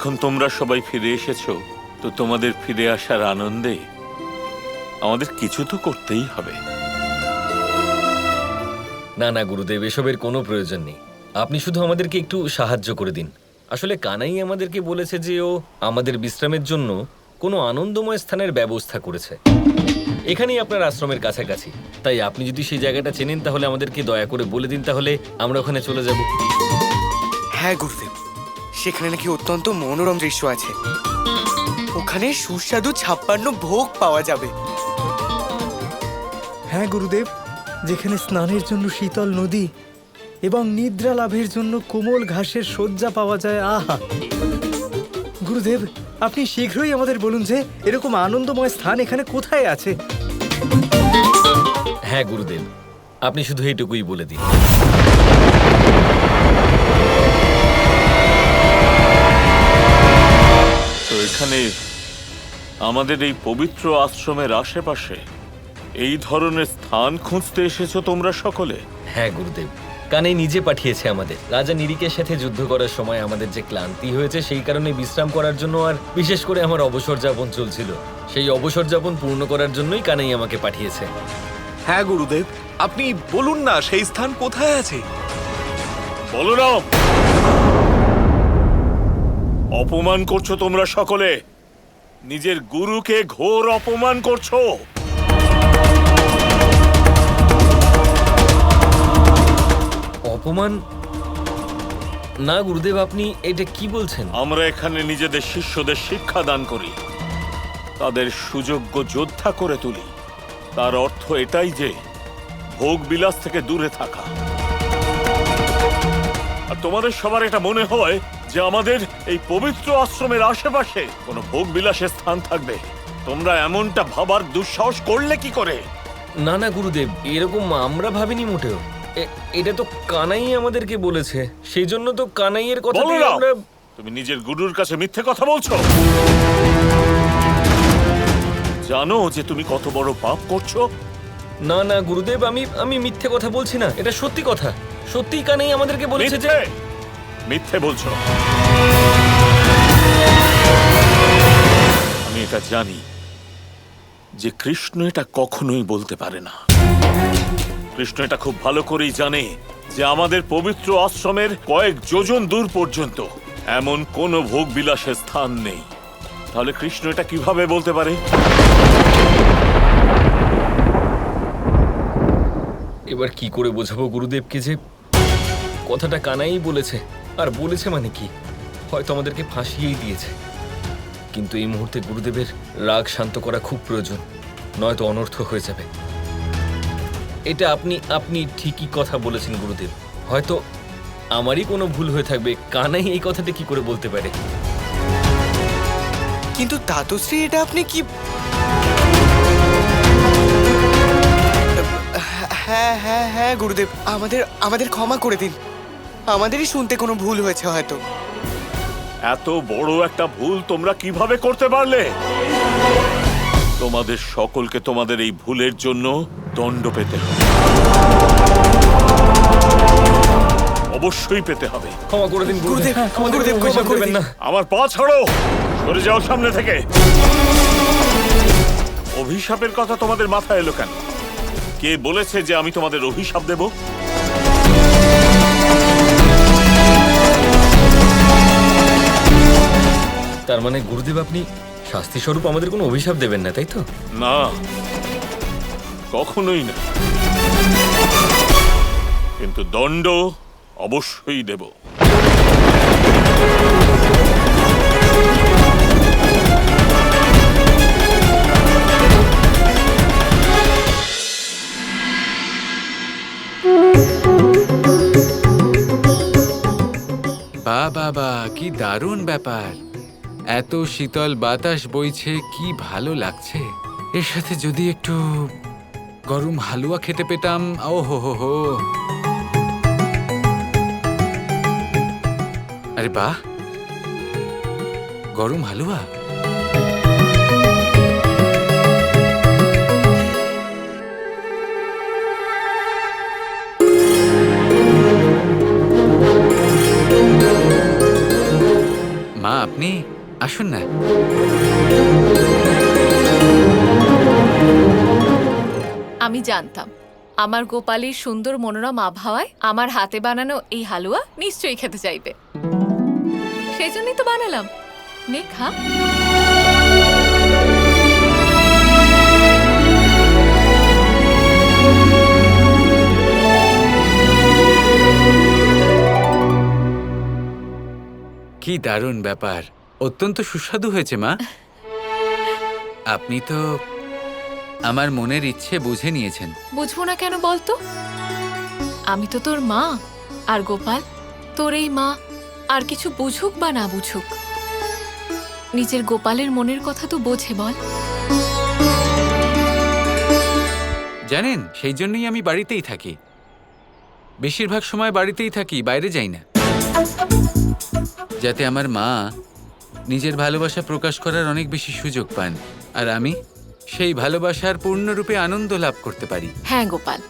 এখন তোমরা সবাই ফিরে এসেছো, তো তোমাদের ফিরে আসার আনন্দে আমাদের কিছু তো করতেই হবে। না না গুরুদেব, এসবের কোনো প্রয়োজন নেই। আপনি শুধু আমাদেরকে একটু সাহায্য করে দিন। আসলে কানাই আমাদেরকে বলেছে যে ও আমাদের বিশ্রামের জন্য কোনো আনন্দময় স্থানের ব্যবস্থা করেছে, এখানেই আপনার আশ্রমের কাছাকাছি। তাই আপনি যদি সেই জায়গাটা চেনেন তাহলে আমাদেরকে দয়া করে বলে দিন, তাহলে আমরা ওখানে চলে যাব। হ্যাঁ গুরুদেব, সেখানে নাকি অত্যন্ত মনোরম দৃশ্য আছে। ওখানে সুস্বাদু 56 ভোগ পাওয়া যাবে। হ্যাঁ গুরুদেব, যেখানে স্নানের জন্য শীতল নদী এবং নিদ্রা লাভের জন্য কোমল ঘাসের শয্যা পাওয়া যায়। আহা গুরুদেব, আপনি শীঘ্রই আমাদের বলুন যে এরকম আনন্দময় স্থান এখানে কোথায় আছে। হ্যাঁ গুরুদেব, আপনি শুধু এইটুকুই বলে দিন। তো এখানে আমাদের এই পবিত্র আশ্রমের আশেপাশে এই ধরনের স্থান খুঁজতে এসেছো তোমরা সকলে? হ্যাঁ গুরুদেব, কানাই নিজে পাঠিয়েছে আমাদের। রাজা নিরিকের সাথে যুদ্ধ করার সময় আমাদের যে ক্লান্তি হয়েছে সেই কারণে বিশ্রাম করার জন্য, আর বিশেষ করে আমার অবসর যাপন চলছিল, সেই অবসর যাপন পূর্ণ করার জন্যই কানাই আমাকে পাঠিয়েছে। হ্যাঁ গুরুদেব, আপনি বলুন না সেই স্থান কোথায় আছে। বলো না, অপমান করছো তোমরা সকলে, নিজের গুরুকে ঘোর অপমান করছো। অপমান না গুরুদেব, আপনি এটা কি বলছেন? আমরা এখানে নিজেদের শিষ্যদের শিক্ষা দান করি, তাদের সুযোগ্য যোদ্ধা করে তুলি। তার অর্থ এটাই যে ভোগ বিলাস থেকে দূরে থাকা। আর তোমাদের সবার এটা মনে হয় যে আমাদের এই পবিত্র আশ্রমের আশেপাশে কোনো ভোগ বিলাসের স্থান থাকবে। তোমরা এমনটা ভাবার দুঃসাহস করলে কি করে? না না গুরুদেব, এরকম আমরা ভাবিনি মোটেও। এটা তো কানাই আমাদেরকে বলেছে, সেই জন্য তো কানাইয়ের কথা বলো না, তুমি নিজের গুরুর কাছে মিথ্যে কথা বলছো। জানো যে তুমি কত বড় পাপ করছো? না না গুরুদেব, আমি মিথ্যে কথা বলছি না, এটা সত্যি কথা। সত্যি কানাই আমাদেরকে বলেছে যে মিথ্যে বলছো। আমি এটা জানি যে কৃষ্ণ এটা কখনোই বলতে পারে না। কৃষ্ণ এটা খুব ভালো করেই জানে যে আমাদের পবিত্র আশ্রমের কয়েক যোজন দূর পর্যন্ত এমন কোনো ভোগ বিলাসের স্থান নেই। তাহলে কৃষ্ণ এটা কিভাবে বলতে পারে? এবার কি করে বোঝাবো গুরুদেবকে যে কথাটা কানাই বলেছে। আর বলেছে মানে কি, হয়তো আমাদেরকে ফাঁসিয়েই দিয়েছে। কিন্তু এই মুহূর্তে গুরুদেবের রাগ শান্ত করা খুব প্রয়োজন, নয়তো অনর্থ হয়ে যাবে। এটা আপনি ঠিকই কথা বলেছেন গুরুদেব। হয়তো আমারই কোনো ভুল হয়ে থাকবে, কানাই এই কথাটা কি করে বলতে পারে? কিন্তু তাতশ্রী, এটা আপনি কি? হ্যাঁ হ্যাঁ হ্যাঁ গুরুদেব, আমাদের ক্ষমা করে দিন। আমাদেরই শুনতে কোনো ভুল হয়েছে হয়তো। এত বড় একটা ভুল তোমরা কিভাবে করতে পারলে? তোমাদের সকলকে তোমাদের এই ভুলের জন্য দণ্ড পেতে হবে, অবশ্যই পেতে হবে। ক্ষমা করে দিন গুরুদেব, গুরুদেব, ক্ষমা করে দিন। না। আমার পা ছাড়ো, সরে যাও সামনে থেকে। অভিশাপের কথা তোমাদের মাথায় এলো কেন? কে বলেছে যে আমি তোমাদের অভিশাপ দেব? তার মানে গুরুদেব আপনি শাস্তি স্বরূপ আমাদের কোনো অভিশাপ দেবেন না, তাই তো? না, কখনোই না, কিন্তু দণ্ড অবশ্যই দেব। বা বাবা, কি দারুণ ব্যাপার! এত শীতল বাতাস বইছে, কি ভালো লাগছে। এর সাথে যদি একটু গরম হালুয়া খেতে পেতাম। ও হো হো হো, আরে বাহ, গরম হালুয়া। মা, আপনি আসুন না। আমি জানতাম আমার গোপালের সুন্দর মনোরম আবহাওয়ায় আমার হাতে বানানো এই হালুয়া নিশ্চয়ই খেতে চাইবে। সেই জন্যই তো বানালাম। নে খা। কি দারুণ ব্যাপার, অত্যন্ত সুস্বাদু হয়েছে মা। আপনি তো আমার মনের ইচ্ছে বুঝে নিয়েছেন। বুঝবো না কেন বলতো? আমি তো তোর মা। আর গোপাল, তোর এই মা আর কিছু বুঝুক বা না বুঝুক, নিজের গোপালের মনের কথা তো বোঝে বল। জানেন, সেই জন্যই আমি বাড়িতেই থাকি। বেশিরভাগ সময় বাড়িতেই থাকি, বাইরে যাই না, যাতে আমার মা নিজের ভালোবাসা প্রকাশ করার অনেক বেশি সুযোগ পান, আর আমি সেই ভালোবাসার পূর্ণরূপে আনন্দ লাভ করতে পারি। হ্যাঁ গোপাল,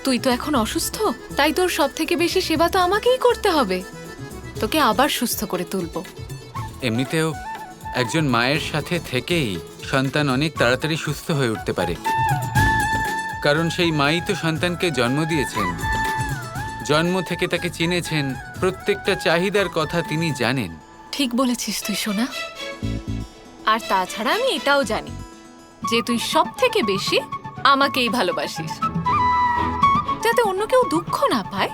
তুই তো এখন অসুস্থ, তাই তোর সব থেকে বেশি সেবা তো আমাকেই করতে হবে। তোকে আবার সুস্থ করে তুলবো। এমনিতেও একজন মায়ের সাথে থেকেই সন্তান অনেক তাড়াতাড়ি সুস্থ হয়ে উঠতে পারে, কারণ সেই মাই তো সন্তানকে জন্ম দিয়েছেন, জন্ম থেকে তাকে চিনেছেন, প্রত্যেকটা চাহিদার কথা তিনি জানেন। ঠিক বলেছিস তুই সোনা। আর তাছাড়া আমি এটাও জানি যে তুই সব থেকে বেশি আমাকেই ভালোবাসিস, যাতে অন্য কেউ দুঃখ না পায়,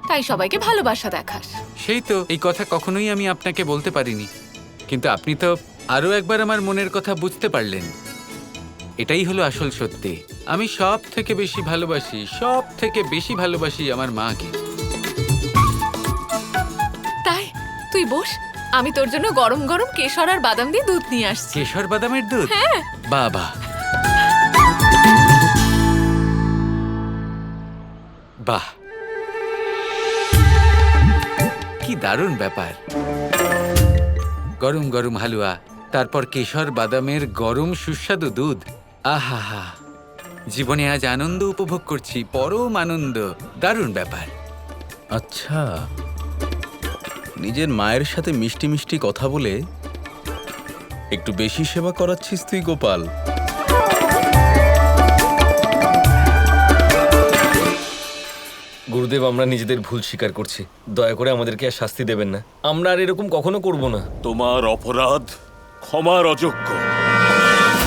তাই সবাইকে ভালোবাসা দেখাস। সেই তো, এই কথা কখনোই আমি আপনাকে বলতে পারিনি, কিন্তু আপনি তো আরো একবার আমার মনের কথা বুঝতে পারলেন। এটাই হলো আসল সত্যি। আমি সব থেকে বেশি ভালোবাসি আমার মাকে। তাই তুই বস, আমি তোর জন্য গরম গরম কেশর আর বাদাম দিয়ে দুধ নিয়ে আসছি। কেশর বাদামের দুধ? হ্যাঁ। বাবা, বাহ, কি দারুণ ব্যাপার। গরম গরম হালুয়া, তারপর কেশর বাদামের গরম সুস্বাদু দুধ। আহা, জীবনে আজ আনন্দ উপভোগ করছি, পরম আনন্দ। দারুণ ব্যাপার। আচ্ছা, নিজের মায়ের সাথে মিষ্টি মিষ্টি কথা বলে একটু বেশি সেবা করাচ্ছিস তুই গোপাল। গুরুদেব, আমরা নিজেদের ভুল স্বীকার করছি, দয়া করে আমাদেরকে আর শাস্তি দেবেন না। আমরা আর এরকম কখনো করব না। তোমার অপরাধ ক্ষমার অযোগ্য।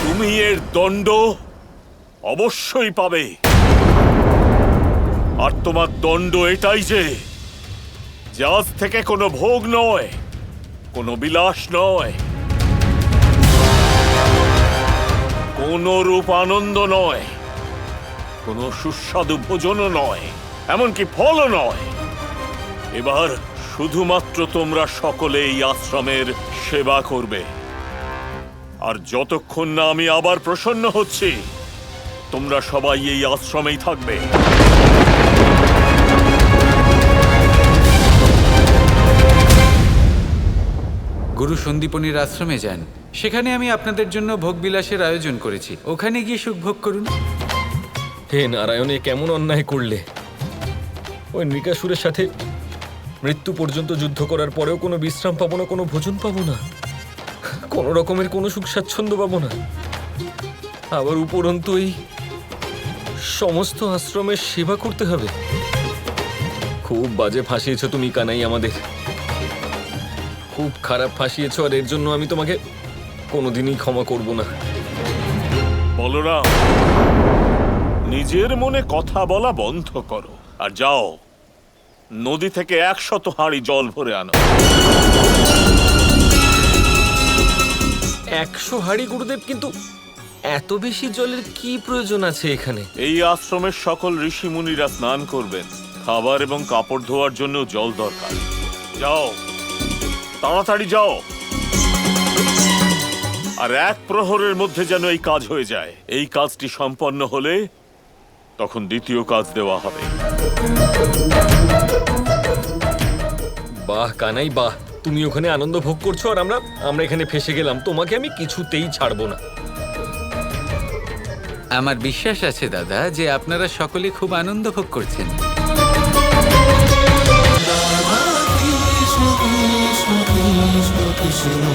তুমি এর দণ্ড অবশ্যই পাবে। আর তোমার দণ্ড এটাই যে আজ থেকে কোনো ভোগ নয়, কোনো বিলাস নয়, কোনো রূপ আনন্দ নয়, কোনো সুস্বাদু ভোজনও নয়, এমনকি ফলও নয়। এবার শুধুমাত্র তোমরা সকলে এই আশ্রমের সেবা করবে। আর যতক্ষণ না আমি আবার প্রসন্ন হচ্ছি, তোমরা সবাই এই আশ্রমেই থাকবে। গুরু সন্দীপনীর আশ্রমে যান, সেখানে আমি আপনাদের জন্য ভোগবিলাসের আয়োজন করেছি, ওখানে গিয়ে সুখ ভোগ করুন। হে নারায়ণ, এ কেমন অন্যায় করলে? ওই নৃকাসুরের সাথে মৃত্যু পর্যন্ত যুদ্ধ করার পরেও কোনো বিশ্রাম পাবো না, কোনো ভোজন পাবো না, কোনো রকমের কোনো সুখ স্বাচ্ছন্দ্য পাবো না। আবার উপরন্তু এই সমস্ত আশ্রমের সেবা করতে হবে। খুব বাজে ফাঁসিয়েছ তুমি কানাই, আমাদের খুব খারাপ ফাঁসিয়েছ, আর এর জন্য আমি তোমাকে কোনোদিনই ক্ষমা করব না। বলরাম, নিজের মনে কথা বলা বন্ধ করো আর যাও, নদী থেকে 100 হাঁড়ি জল ভরে আনো। 100 হাঁড়ি গুরুদেব, কিন্তু এত বেশি জলের কি প্রয়োজন আছে এখানে? এই আশ্রমের সকল ঋষি মুনিরা স্নান করবেন, খাবার এবং কাপড় ধোয়ার জন্য জল দরকার। যাও, তাড়াতাড়ি যাও। আর 1 প্রহরের মধ্যে যেন এই কাজ হয়ে যায়। এই কাজটি সম্পন্ন হলে তখন দ্বিতীয় কাজ দেওয়া হবে। বাহ কানাই বাহ, তুমি ওখানে আনন্দ ভোগ করছো আর আমরা এখানে ফেসে গেলাম। তোমাকে আমি কিছুতেই ছাড়বো না। আমার বিশ্বাস আছে দাদা যে আপনারা সকলে খুব আনন্দ ভোগ করছেন। Krishna Krishna Krishna শুনো